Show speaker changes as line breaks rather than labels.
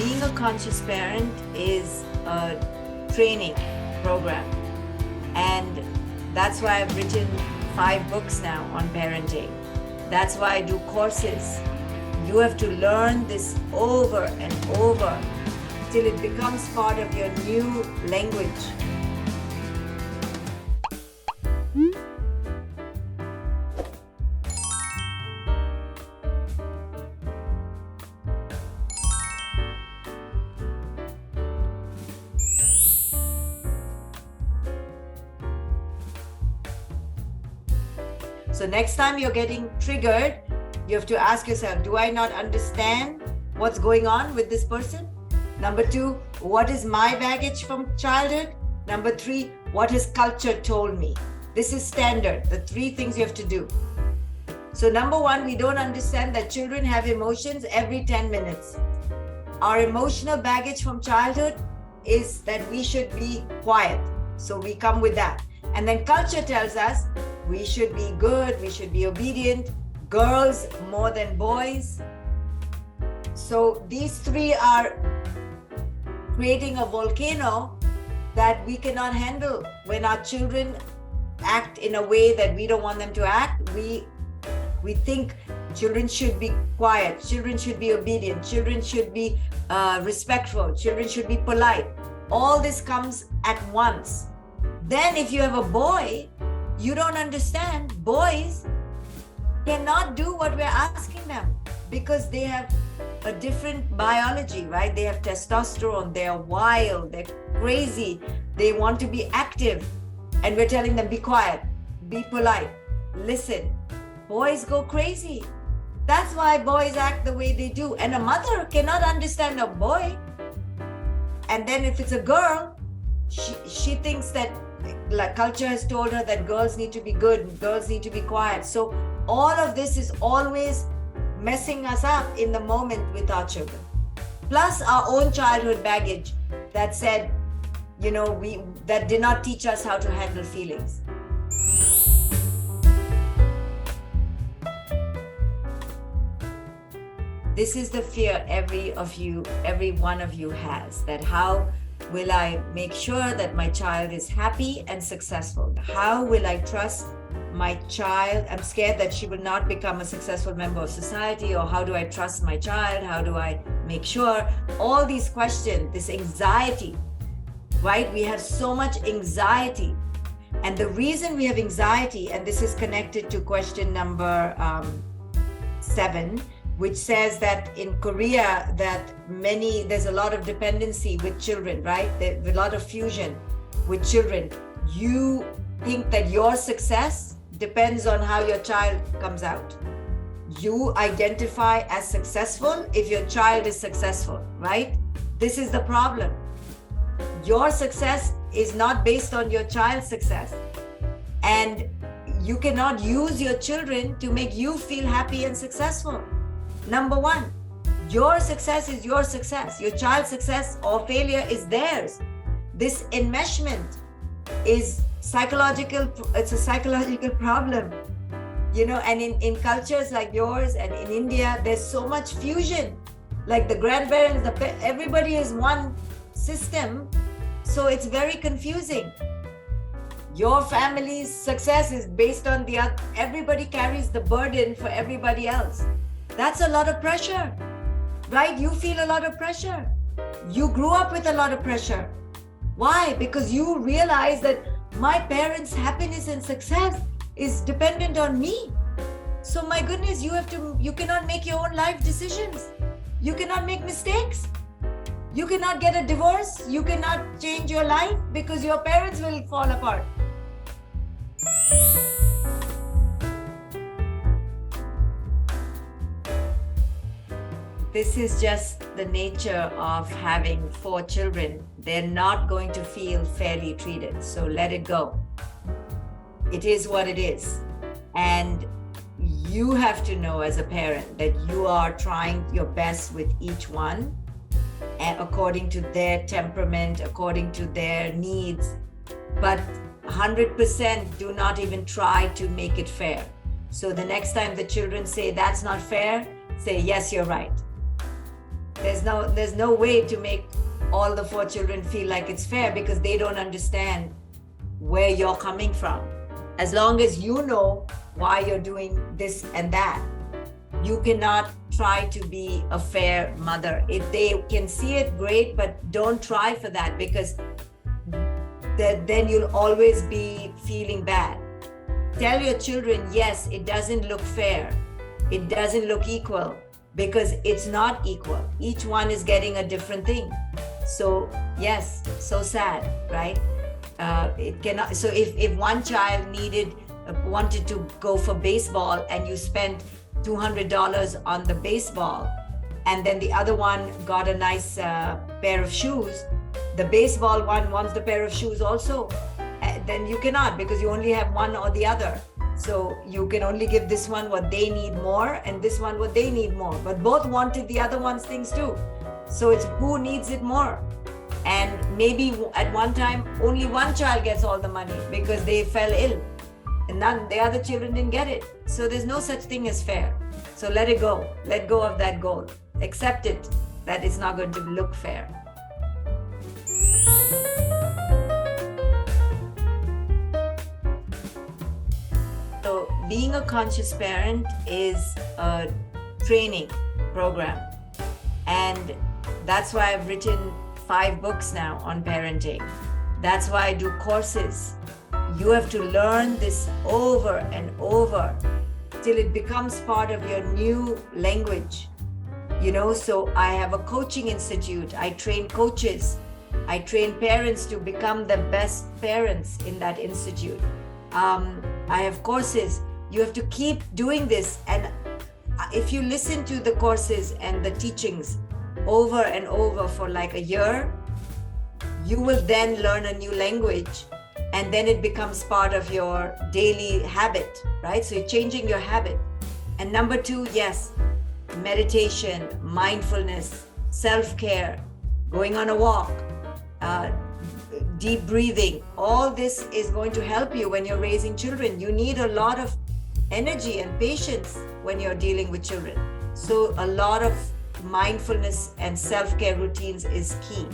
being a conscious parent is a training program, and that's why I've written 5 books now on parenting. That's why I do courses. You have to learn this over and over till it becomes part of your new language. So next time you're getting triggered, you have to ask yourself, do I not understand what's going on with this person? Number 2, what is my baggage from childhood? Number 3, what has culture told me? This is standard, the 3 things you have to do. So number 1, we don't understand that children have emotions every 10 minutes. Our emotional baggage from childhood is that we should be quiet. So we come with that. And then culture tells us we should be good, we should be obedient, girls more than boys. So these 3 are creating a volcano that we cannot handle. When our children act in a way that we don't want them to act, we think children should be quiet, children should be obedient, children should be respectful, children should be polite. All this comes at once. Then if you have a boy, you don't understand. Boys cannot do what we're asking them because they have a different biology, right? They have testosterone, they're wild, they're crazy, they want to be active. And we're telling them, be quiet, be polite, listen. Boys go crazy. That's why boys act the way they do. And a mother cannot understand a boy. And then if it's a girl, she thinks that like culture has told her that girls need to be good and girls need to be quiet. So all of this is always messing us up in the moment with our children. Plus our own childhood baggage that said, that did not teach us how to handle feelings. This is the fear every one of you has, that how will I make sure that my child is happy and successful? How will I trust my child? I'm scared that she will not become a successful member of society, or how do I trust my child? How do I make sure? All these questions, this anxiety, right? We have so much anxiety. And the reason we have anxiety, and this is connected to question number 7, which says that in Korea there's a lot of dependency with children, right? There's a lot of fusion with children. You think that your success depends on how your child comes out. You identify as successful if your child is successful, right? This is the problem. Your success is not based on your child's success. And you cannot use your children to make you feel happy and successful. Number 1, your success is your success. Your child's success or failure is theirs. This enmeshment is psychological. It's a psychological problem, and in cultures like yours and in India, there's so much fusion. Like the grandparents, everybody is one system. So it's very confusing. Your family's success is based on the other. Everybody carries the burden for everybody else. That's a lot of pressure, right? You feel a lot of pressure. You grew up with a lot of pressure. Why? Because you realize that my parents' happiness and success is dependent on me. So my goodness, you cannot make your own life decisions. You cannot make mistakes. You cannot get a divorce. You cannot change your life because your parents will fall apart. This is just the nature of having 4 children. They're not going to feel fairly treated. So let it go. It is what it is. And you have to know as a parent that you are trying your best with each one, and according to their temperament, according to their needs. But 100% do not even try to make it fair. So the next time the children say that's not fair, say, yes, you're right. There's no way to make all the 4 children feel like it's fair, because they don't understand where you're coming from. As long as you know why you're doing this and that, you cannot try to be a fair mother. If they can see it, great, but don't try for that, because then you'll always be feeling bad. Tell your children, yes, it doesn't look fair. It doesn't look equal, because it's not equal. Each one is getting a different thing. So yes, so sad, right? It cannot. So if one child wanted to go for baseball, and you spent $200 on the baseball, and then the other one got a nice pair of shoes, the baseball one wants the pair of shoes also, then you cannot, because you only have one or the other. So you can only give this one what they need more, and this one what they need more, but both wanted the other one's things too. So it's who needs it more. And maybe at one time only one child gets all the money because they fell ill, and none the other children didn't get it. So there's no such thing as fair. So let it go. Let go of that goal. Accept it, that it's not going to look fair. So being a conscious parent is a training program, and that's why I've written 5 books now on parenting. That's why I do courses. You have to learn this over and over till it becomes part of your new language. So I have a coaching institute. I train coaches. I train parents to become the best parents in that institute. I have courses. You have to keep doing this. And if you listen to the courses and the teachings over and over for like a year, you will then learn a new language, and then it becomes part of your daily habit, right? So you're changing your habit. And number 2, yes, meditation, mindfulness, self-care, going on a walk, deep breathing. All this is going to help you when you're raising children. You need a lot of energy and patience when you're dealing with children. So a lot of mindfulness and self-care routines is key.